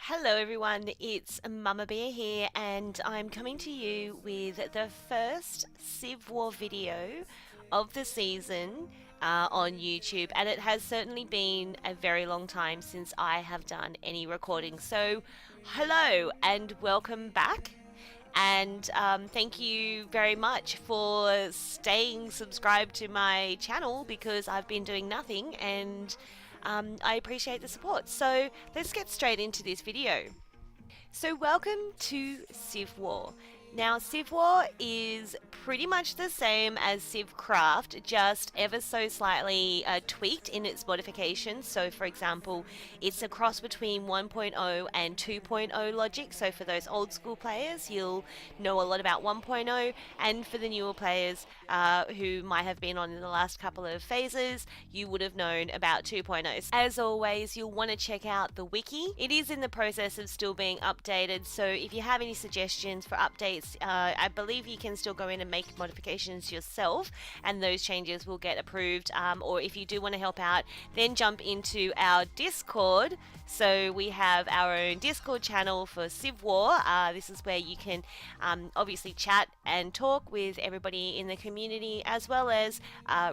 Hello everyone, it's MummaBia here and I'm coming to you with the first Civ-WAR video of the season on YouTube, and it has certainly been a very long time since I have done any recording. So hello and welcome back, and thank you very much for staying subscribed to my channel because I've been doing nothing, and I appreciate the support. So let's get straight into this video. So welcome to CivWar. Now CivWar is pretty much the same as CivCraft, just ever so slightly tweaked in its modifications. So for example, it's a cross between 1.0 and 2.0 logic. So for those old school players, you'll know a lot about 1.0, and for the newer players who might have been on in the last couple of phases, you would have known about 2.0. As always, you'll want to check out the wiki. It is in the process of still being updated, so if you have any suggestions for updates, I believe you can still go in and make modifications yourself, and those changes will get approved. Or if you do want to help out, then jump into our Discord. So we have our own Discord channel for CivWar. This is where you can obviously chat and talk with everybody in the community, as well as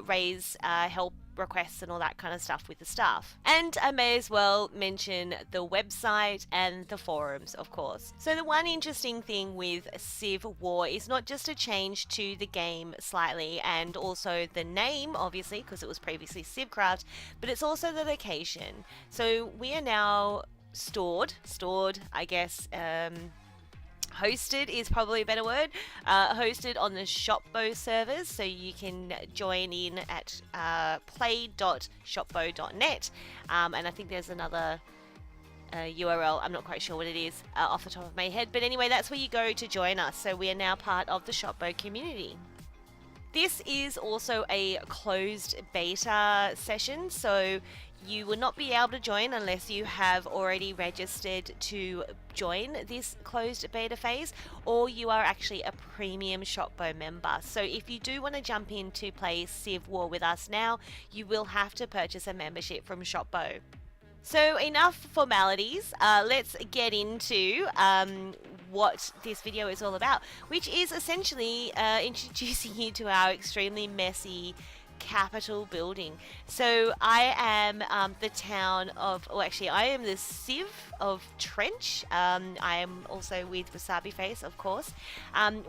raise help requests and all that kind of stuff with the staff. And I may as well mention the website and the forums, of course. So the one interesting thing with Civ-WAR is not just a change to the game slightly, and also the name, obviously, because it was previously CivCraft, but it's also the location. So we are now stored, I guess, hosted is probably a better word, hosted on the Shopbo servers, so you can join in at play.shopbo.net, and I think there's another URL, I'm not quite sure what it is off the top of my head, but anyway, that's where you go to join us. So we are now part of the Shopbo community. This is also a closed beta session, so you will not be able to join unless you have already registered to join this closed beta phase, or you are actually a premium Shopbo member. So if you do want to jump in to play Civ-WAR with us now, you will have to purchase a membership from Shopbo. So enough formalities, let's get into what this video is all about, which is essentially introducing you to our extremely messy capital building. So I am the town of, well, actually I am the Civ of Trench. I am also with Wasabi Face, of course.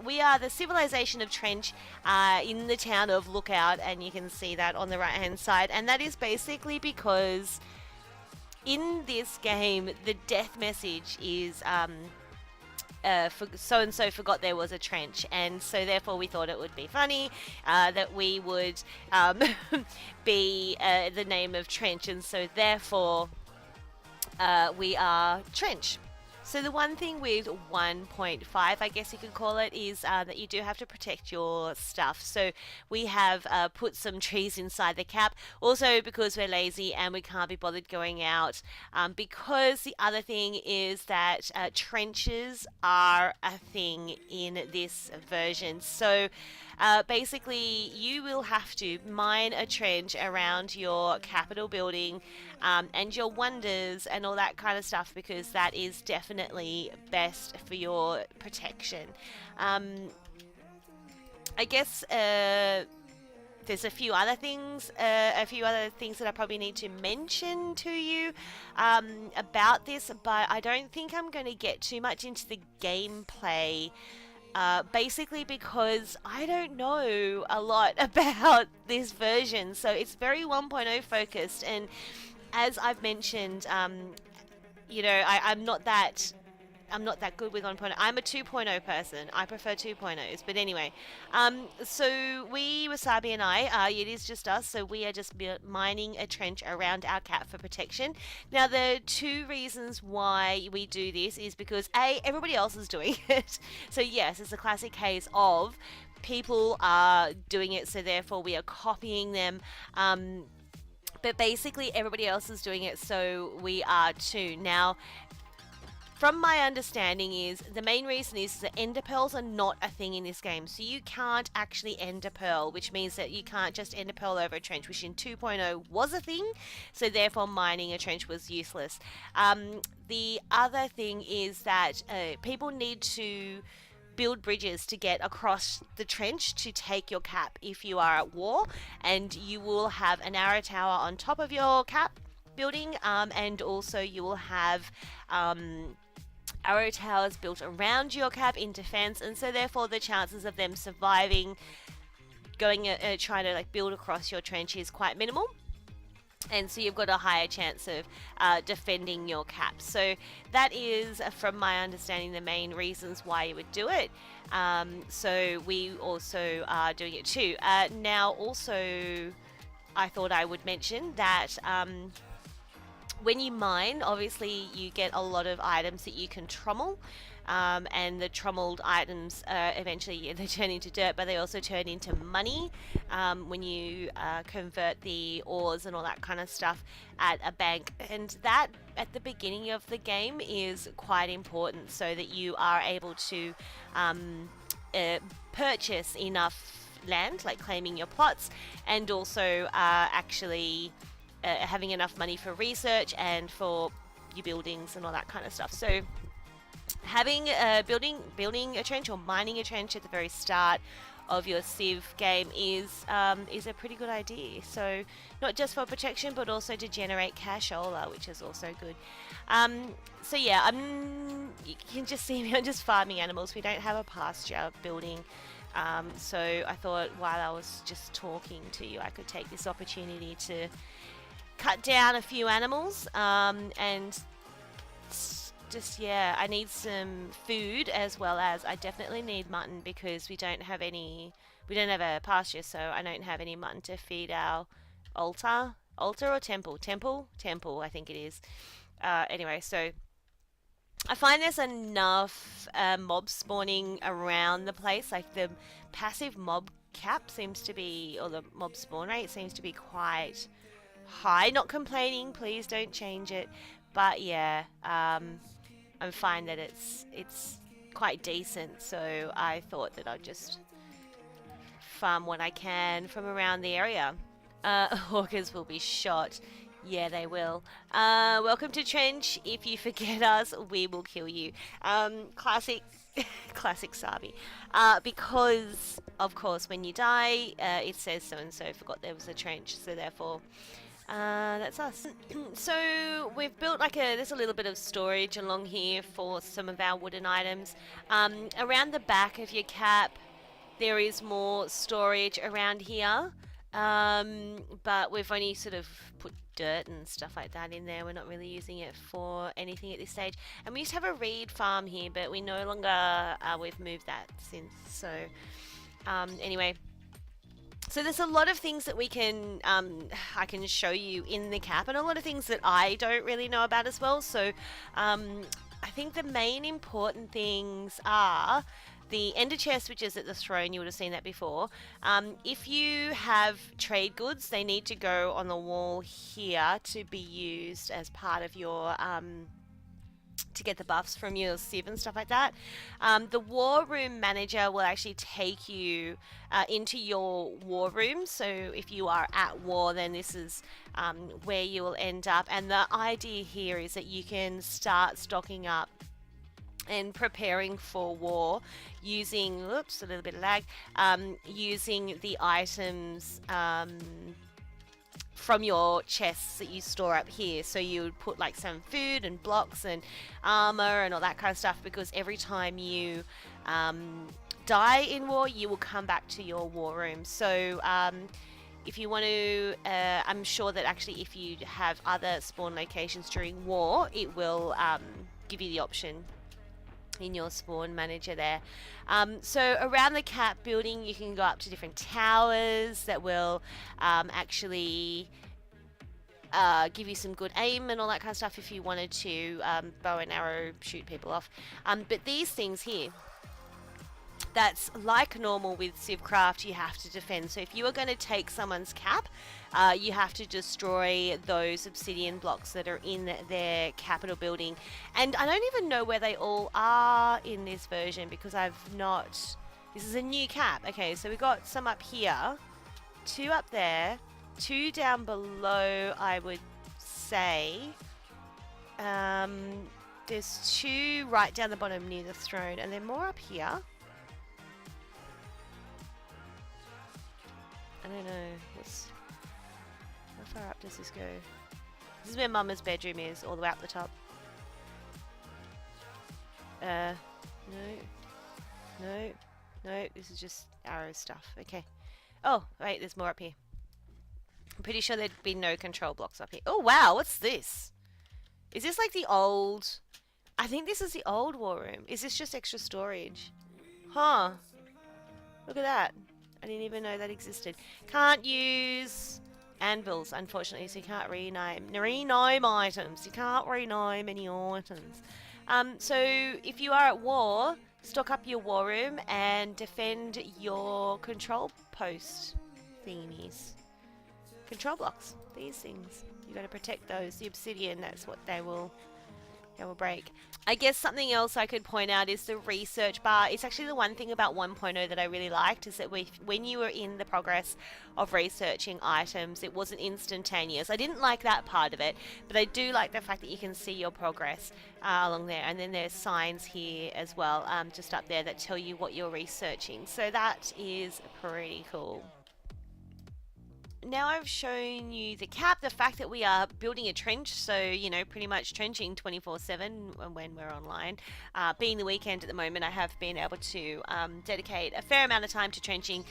We are the Civilization of Trench in the town of Lookout, and you can see that on the right hand side, and that is basically because in this game the death message is so and so forgot there was a trench, and so therefore we thought it would be funny that we would be the name of Trench, and so therefore we are Trench. So the one thing with 1.5, I guess you could call it, is that you do have to protect your stuff. So we have put some trees inside the cap, also because we're lazy and we can't be bothered going out. Because the other thing is that trenches are a thing in this version. So basically you will have to mine a trench around your capital building and your wonders and all that kind of stuff, because that is definitely best for your protection. I guess there's a few other things that I probably need to mention to you about this, but I don't think I'm going to get too much into the gameplay. Basically because I don't know a lot about this version, so it's very 1.0 focused, and as I've mentioned, you know, I'm not that good with 1.0. I'm a 2.0 person. I prefer 2.0s. But anyway, so we, Wasabi and I, it is just us, so we are just mining a trench around our cat for protection. Now, the two reasons why we do this is because, A, everybody else is doing it. So yes, it's a classic case of people are doing it, so therefore we are copying them. But basically everybody else is doing it, so we are too. Now, from my understanding is the main reason is that ender pearls are not a thing in this game. So you can't actually ender pearl, which means that you can't just ender pearl over a trench, which in 2.0 was a thing. So therefore mining a trench was useless. the other thing is that people need to build bridges to get across the trench to take your cap if you are at war, and you will have an arrow tower on top of your cap building, and also you will have arrow towers built around your cap in defense, and so therefore the chances of them surviving going trying to like build across your trench is quite minimal, and so you've got a higher chance of defending your cap. So that is, from my understanding, the main reasons why you would do it. So we also are doing it too. Now also I thought I would mention that when you mine, obviously you get a lot of items that you can trommel, and the trommeled items eventually they turn into dirt, but they also turn into money when you convert the ores and all that kind of stuff at a bank. And that at the beginning of the game is quite important, so that you are able to purchase enough land, like claiming your plots, and also actually having enough money for research and for your buildings and all that kind of stuff. So having building a trench or mining a trench at the very start of your Civ game is a pretty good idea. So not just for protection, but also to generate cashola, which is also good. So yeah, you can just see me, I'm just farming animals. We don't have a pasture building. So I thought while I was just talking to you, I could take this opportunity to cut down a few animals, and just, yeah, I need some food, as well as I definitely need mutton, because we don't have a pasture, so I don't have any mutton to feed our altar or temple, I think it is. Anyway, so I find there's enough mobs spawning around the place. Like the passive mob cap seems to be, or the mob spawn rate seems to be quite high. Not complaining, please don't change it, but yeah, I find that it's quite decent, so I thought that I'd just farm what I can from around the area. Hawkers will be shot. Yeah, they will. Welcome to Trench. If you forget us, we will kill you. Classic classic Sabi. Because of course when you die, it says so and so forgot there was a trench, so therefore that's us. So we've built there's a little bit of storage along here for some of our wooden items. Around the back of your cap there is more storage around here, but we've only sort of put dirt and stuff like that in there. We're not really using it for anything at this stage. And we used to have a reed farm here, but we no longer, we've moved that since. So anyway, so there's a lot of things that we can, I can show you in the cap, and a lot of things that I don't really know about as well. So I think the main important things are the ender chest, which is at the throne. You would have seen that before. If you have trade goods, they need to go on the wall here to be used as part of your to get the buffs from your Civ and stuff like that. The war room manager will actually take you into your war room. So if you are at war, then this is where you will end up. And the idea here is that you can start stocking up and preparing for war using, oops, a little bit of lag, using the items from your chests that you store up here. So you would put like some food and blocks and armor and all that kind of stuff, because every time you die in war, you will come back to your war room. So if you want to, I'm sure that actually if you have other spawn locations during war, it will give you the option in your spawn manager there. So around the cap building, you can go up to different towers that will actually give you some good aim and all that kind of stuff if you wanted to bow and arrow shoot people off. But these things here, that's like normal with CivCraft, you have to defend. So if you are going to take someone's cap, you have to destroy those obsidian blocks that are in their capital building. And I don't even know where they all are in this version, because I've not... This is a new cap. Okay, so we've got some up here, 2 up there, 2 down below, I would say. There's 2 right down the bottom near the throne, and then more up here. I don't know. How far up does this go? This is where Mumma's bedroom is, all the way up the top. No. No. No, this is just arrow stuff. Okay. Oh, wait, there's more up here. I'm pretty sure there'd be no control blocks up here. Oh, wow, what's this? Is this like the old... I think this is the old war room. Is this just extra storage? Huh. Look at that. I didn't even know that existed. Can't use anvils, unfortunately, so you can't rename items. You can't rename any items. So if you are at war, stock up your war room and defend your control post thingies. Control blocks, these things. You got to protect those. The obsidian, that's what they will break. I guess something else I could point out is the research bar. It's actually the one thing about 1.0 that I really liked, is that when you were in the progress of researching items, it wasn't instantaneous. I didn't like that part of it, but I do like the fact that you can see your progress along there. And then there's signs here as well, just up there, that tell you what you're researching. So that is pretty cool. Now I've shown you the cap, the fact that we are building a trench, so, you know, pretty much trenching 24/7 when we're online. Being the weekend at the moment, I have been able to dedicate a fair amount of time to trenching,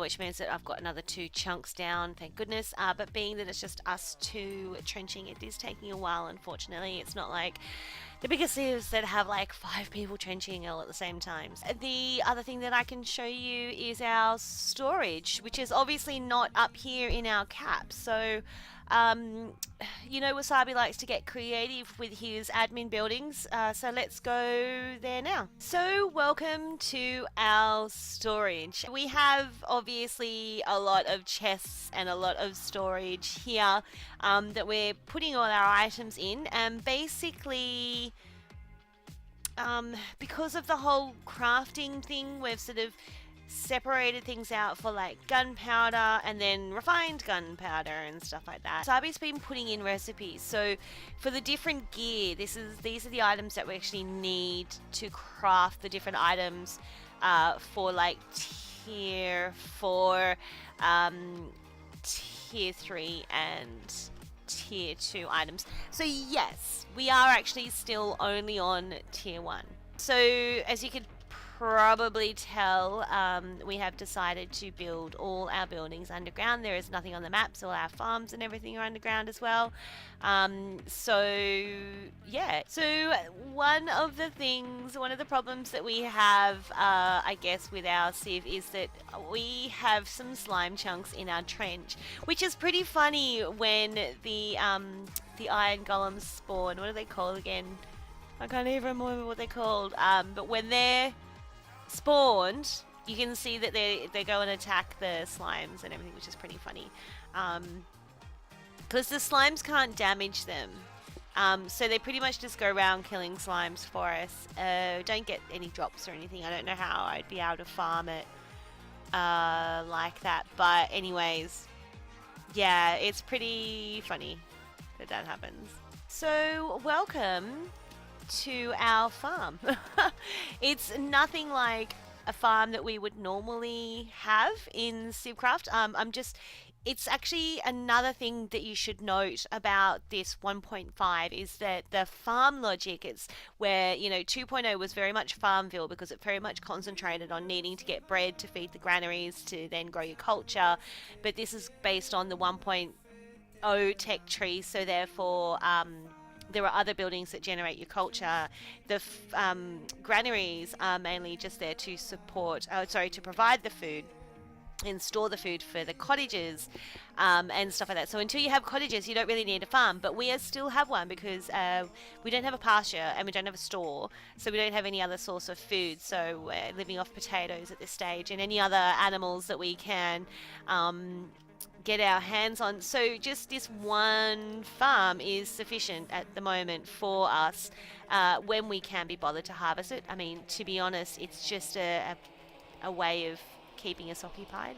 which means that I've got another 2 chunks down, thank goodness. But being that it's just us 2 trenching, it is taking a while, unfortunately. It's not like the biggest civs that have like 5 people trenching all at the same time. The other thing that I can show you is our storage, which is obviously not up here in our cap. So, you know, Wasabi likes to get creative with his admin buildings, so let's go there now. So welcome to our storage. We have obviously a lot of chests and a lot of storage here that we're putting all our items in, and basically because of the whole crafting thing, we've sort of separated things out for like gunpowder and then refined gunpowder and stuff like that. Sabi's been putting in recipes, so for the different gear, these are the items that we actually need to craft the different items for like tier 4, tier 3 and tier 2 items. So yes, we are actually still only on tier 1. So as you could probably tell, we have decided to build all our buildings underground. There is nothing on the map, so all our farms and everything are underground as well. So yeah, so one of the problems that we have, I guess, with our Civ is that we have some slime chunks in our trench, which is pretty funny when the iron golems spawn. What are they called again? I can't even remember what they're called. But when they're spawned, you can see that they go and attack the slimes and everything, which is pretty funny, because the slimes can't damage them, so they pretty much just go around killing slimes for us. Don't get any drops or anything. I don't know how I'd be able to farm it like that, but anyways, yeah, it's pretty funny that happens. So welcome to our farm. It's nothing like a farm that we would normally have in CivCraft. It's actually another thing that you should note about this 1.5 is that the farm logic is where, you know, 2.0 was very much Farmville because it very much concentrated on needing to get bread to feed the granaries to then grow your culture. But this is based on the 1.0 tech tree, so therefore there are other buildings that generate your culture. The granaries are mainly just there to to provide the food and store the food for the cottages and stuff like that. So until you have cottages, you don't really need a farm, but we still have one because we don't have a pasture and we don't have a store, so we don't have any other source of food, so we're living off potatoes at this stage and any other animals that we can get our hands on. So just this one farm is sufficient at the moment for us when we can be bothered to harvest it. I mean, to be honest, it's just a way of keeping us occupied.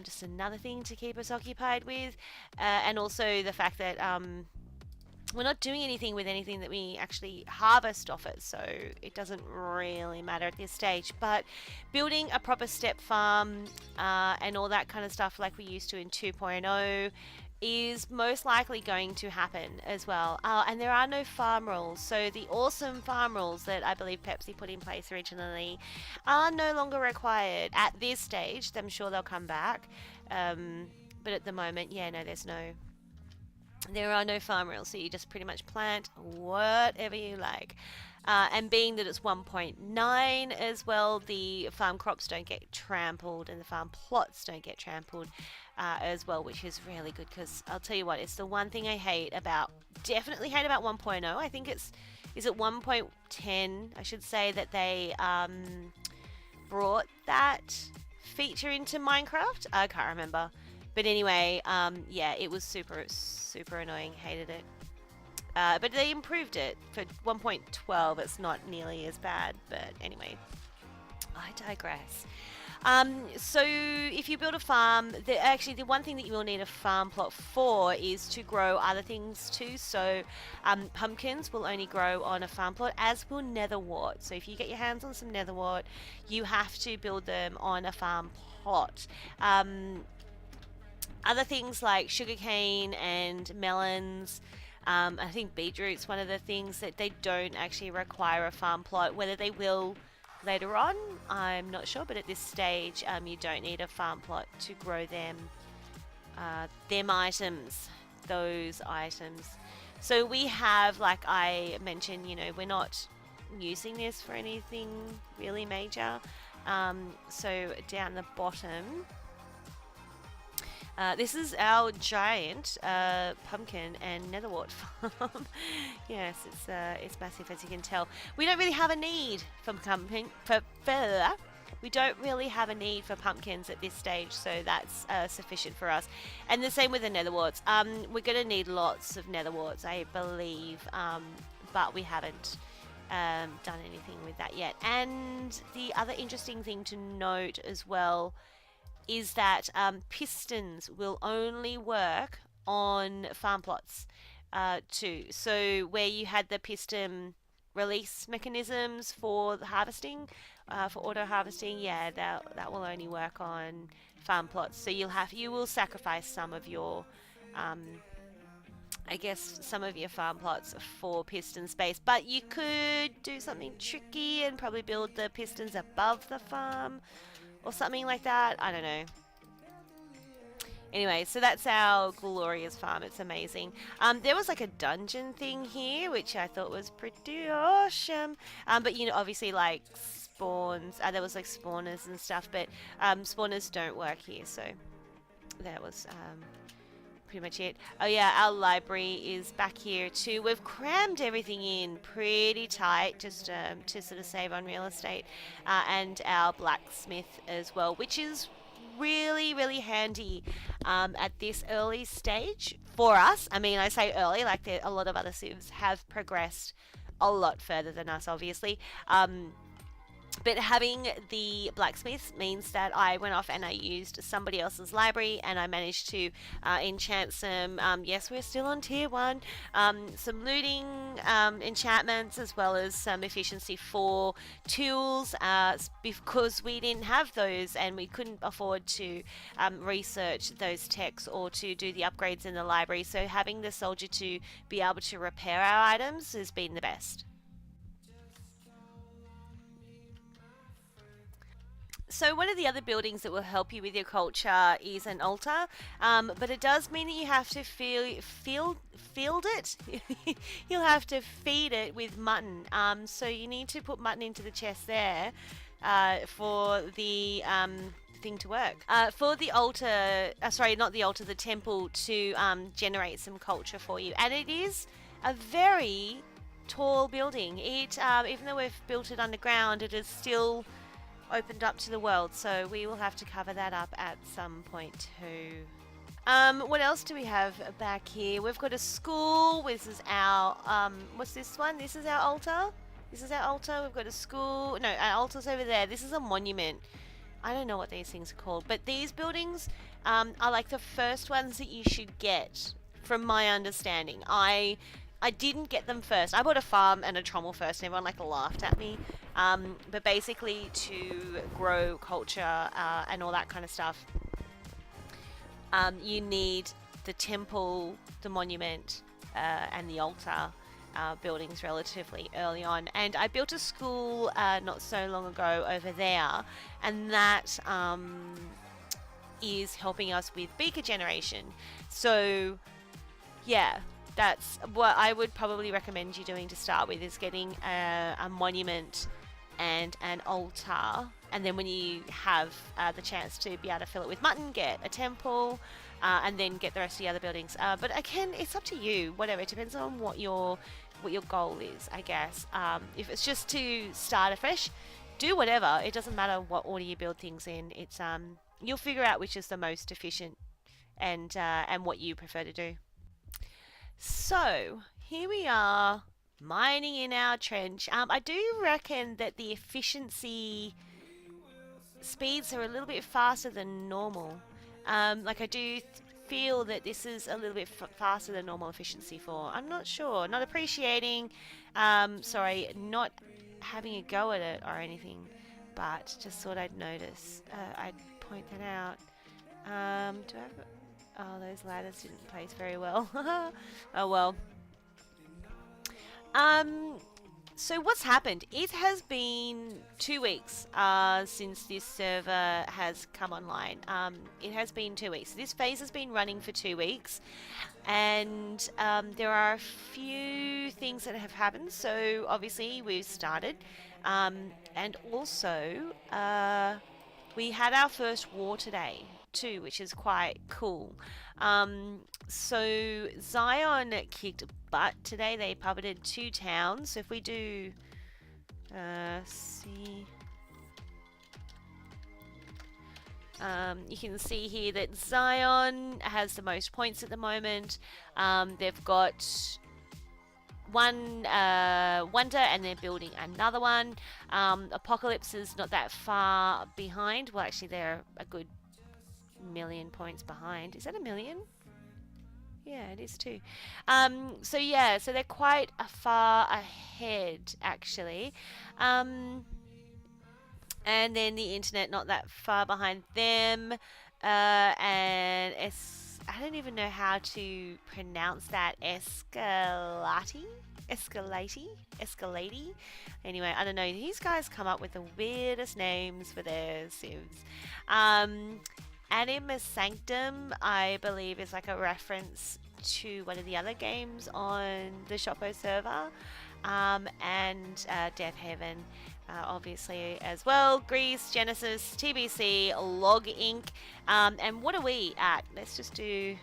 Just another thing to keep us occupied with, and also the fact that we're not doing anything with anything that we actually harvest off it, so it doesn't really matter at this stage. But building a proper step farm and all that kind of stuff like we used to in 2.0 is most likely going to happen as well. And there are no farm rules, so the awesome farm rules that I believe Pepsi put in place originally are no longer required at this stage. I'm sure they'll come back, but at the moment, yeah, no, there are no farm rules, so you just pretty much plant whatever you like. And being that it's 1.9 as well, the farm crops don't get trampled and the farm plots don't get trampled as well, which is really good, because I'll tell you what, it's the one thing I definitely hate about 1.0. I think is it 1.10, I should say, that they brought that feature into Minecraft. I can't remember. But anyway, yeah, it was super, super annoying. Hated it. But they improved it for 1.12. It's not nearly as bad. But anyway, I digress. So if you build a farm, actually the one thing that you will need a farm plot for is to grow other things too. So pumpkins will only grow on a farm plot, as will netherwort. So if you get your hands on some netherwort, you have to build them on a farm plot. Other things like sugarcane and melons, I think beetroot's one of the things that they don't actually require a farm plot. Whether they will later on, I'm not sure, but at this stage, you don't need a farm plot to grow them items, those items. So we have, like I mentioned, we're not using this for anything really major. So down the bottom, this is our giant pumpkin and netherwort farm. Yes, it's massive, as you can tell. We don't really have a need for we don't really have a need for pumpkins at this stage, so that's sufficient for us. And the same with the netherworts. We're going to need lots of netherworts, I believe, but we haven't done anything with that yet. And the other interesting thing to note as well is that pistons will only work on farm plots too. So where you had the piston release mechanisms for the harvesting, for auto harvesting, yeah, that will only work on farm plots. So you will sacrifice some of your I guess some of your farm plots for piston space, but you could do something tricky and probably build the pistons above the farm or something like that. I don't know. Anyway, so that's our glorious farm. It's amazing. There was like a dungeon thing here, which I thought was pretty awesome. But obviously like spawns. There was like spawners and stuff, but spawners don't work here. So that was pretty much it. Oh yeah, our library is back here too. We've crammed everything in pretty tight, just to sort of save on real estate, and our blacksmith as well, which is really, really handy at this early stage for us. I mean, I say early, like a lot of other civs have progressed a lot further than us, obviously. But having the blacksmith means that I went off and I used somebody else's library and I managed to enchant some, yes, we're still on tier 1, some looting enchantments, as well as some efficiency 4 tools, because we didn't have those and we couldn't afford to research those techs or to do the upgrades in the library. So having the soldier to be able to repair our items has been the best. So one of the other buildings that will help you with your culture is an altar, but it does mean that you have to field it. You'll have to feed it with mutton. So you need to put mutton into the chest there for the thing to work. For the altar, sorry, not the altar, the temple to generate some culture for you. And it is a very tall building. It, even though we've built it underground, it is still opened up to the world, so we will have to cover that up at some point too. What else do we have back here? We've got a school. This is our what's this one? This is our altar. This is our altar. We've got a school. No, our altar's over there. This is a monument. I don't know what these things are called, but these buildings are like the first ones that you should get, from my understanding. I I didn't get them first. I bought a farm and a trommel first, and everyone like laughed at me. But basically, to grow culture and all that kind of stuff, you need the temple, the monument, and the altar buildings relatively early on. And I built a school not so long ago over there, and that is helping us with beaker generation. So yeah, that's what I would probably recommend you doing to start with, is getting a monument and an altar, and then when you have the chance to be able to fill it with mutton, get a temple, and then get the rest of the other buildings. But again, it's up to you. Whatever, it depends on what your goal is, I guess. If it's just to start afresh, do whatever. It doesn't matter what order you build things in. It's you'll figure out which is the most efficient and what you prefer to do. So here we are, mining in our trench. I do reckon that the efficiency speeds are a little bit faster than normal. Like I do feel that this is a little bit faster than normal efficiency for. I'm not sure. Not appreciating. Sorry, not having a go at it or anything, but just thought I'd notice. I'd point that out. Do I have... Oh, those ladders didn't place very well. Oh well. So what's happened? It has been 2 weeks since this server has come online. It has been 2 weeks. This phase has been running for 2 weeks, and there are a few things that have happened. So obviously we've started, and also we had our first war today too, which is quite cool. So Zion kicked butt today. They puppeted 2 towns. So if we do see, you can see here that Zion has the most points at the moment. They've got one wonder, and they're building another one. Apocalypse is not that far behind. Well, actually, they're a good million points behind. Is that a million? Yeah, it is too. So yeah, so they're quite far ahead actually. And then the internet not that far behind them. And I don't even know how to pronounce that. Escalati. Anyway, I don't know. These guys come up with the weirdest names for their civs. Animus Sanctum, I believe, is like a reference to one of the other games on the Shoppo server, and Death Heaven, obviously, as well. Greece, Genesis, TBC, Log Inc. And what are we at? Let's just do...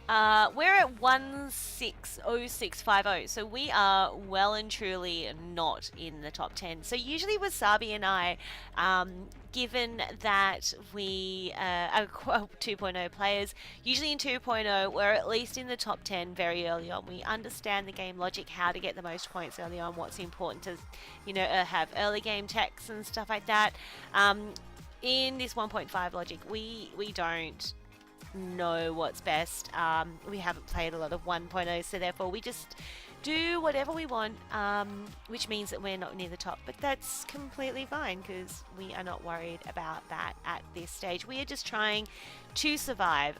we're at 160650, so we are well and truly not in the top 10. So usually Wasabi and I, given that we are 2.0 players, usually in 2.0 we're at least in the top 10 very early on. We understand the game logic, how to get the most points early on, what's important to, have early game techs and stuff like that. In this 1.5 logic, we don't know what's best. We haven't played a lot of 1.0, so therefore we just do whatever we want, which means that we're not near the top, but that's completely fine because we are not worried about that at this stage. We are just trying to survive.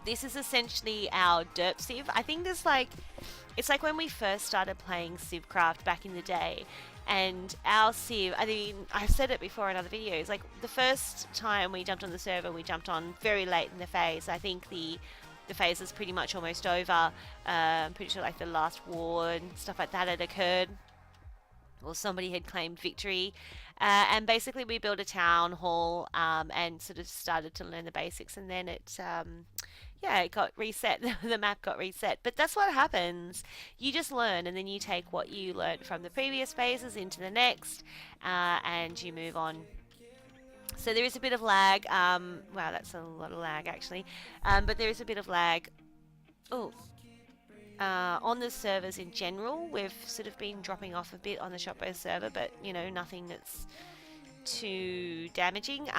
This is essentially our derp civ. I think it's like when we first started playing CivCraft back in the day. And our civ, I mean, I've said it before in other videos, like the first time we jumped on the server, we jumped on very late in the phase. I think the phase is pretty much almost over. I'm pretty sure like the last war and stuff like that had occurred. Well, somebody had claimed victory. And basically we built a town hall and sort of started to learn the basics, and then it got reset. The map got reset. But that's what happens. You just learn, and then you take what you learned from the previous phases into the next, and you move on. So there is a bit of lag. Wow, that's a lot of lag, actually. But there is a bit of lag. On the servers in general. We've sort of been dropping off a bit on the Shoppo server, but, nothing that's too damaging.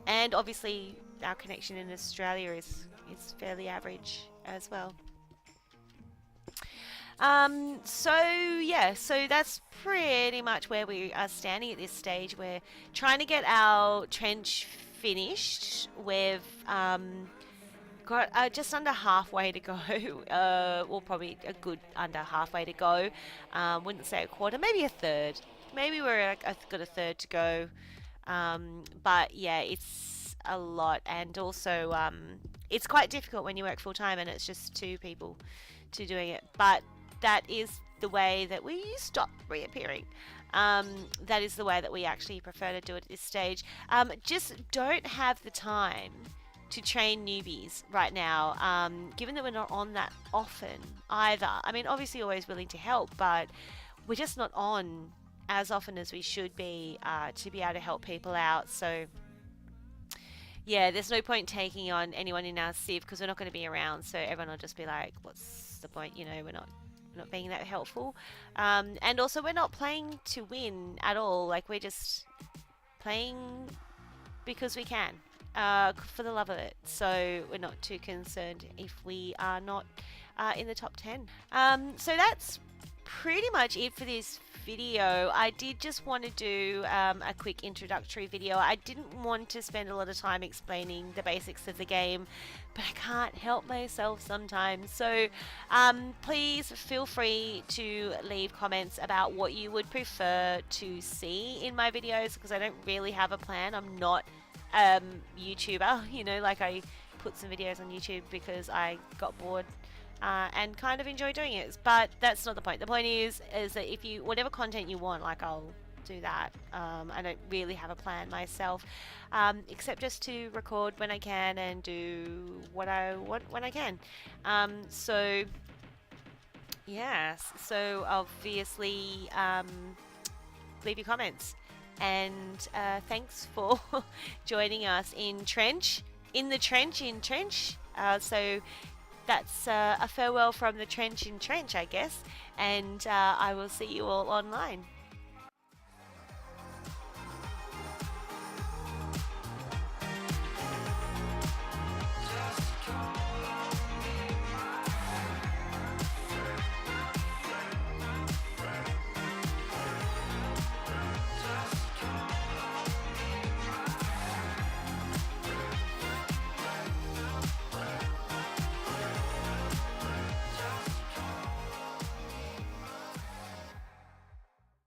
And obviously... our connection in Australia is fairly average as well. So yeah, so that's pretty much where we are standing at this stage. We're trying to get our trench finished. We've got just under halfway to go. Well, probably a good under halfway to go. Wouldn't say a quarter, maybe a third. Maybe we're like, got a third to go. But yeah, it's a lot, and also it's quite difficult when you work full time and it's just two people to doing it. But that is the way that we stop reappearing. That is the way that we actually prefer to do it at this stage. Just don't have the time to train newbies right now, given that we're not on that often either. I mean, obviously always willing to help, but we're just not on as often as we should be to be able to help people out. So yeah, there's no point taking on anyone in our civ because we're not going to be around, so everyone will just be like, what's the point? You know, we're not being that helpful. And also we're not playing to win at all. Like, we're just playing because we can, for the love of it. So we're not too concerned if we are not in the top 10. So that's pretty much it for this video. I did just want to do a quick introductory video. I didn't want to spend a lot of time explaining the basics of the game, but I can't help myself sometimes. So please feel free to leave comments about what you would prefer to see in my videos, because I don't really have a plan. I'm not YouTuber, you know, like I put some videos on YouTube because I got bored and kind of enjoy doing it, but that's not the point. The point is that if you, whatever content you want, like, I'll do that. I don't really have a plan myself, except just to record when I can and do what I want when I can. So yes, so obviously leave your comments, and thanks for joining us in the trench. So that's a farewell from the trench in Trench, I guess, and I will see you all online.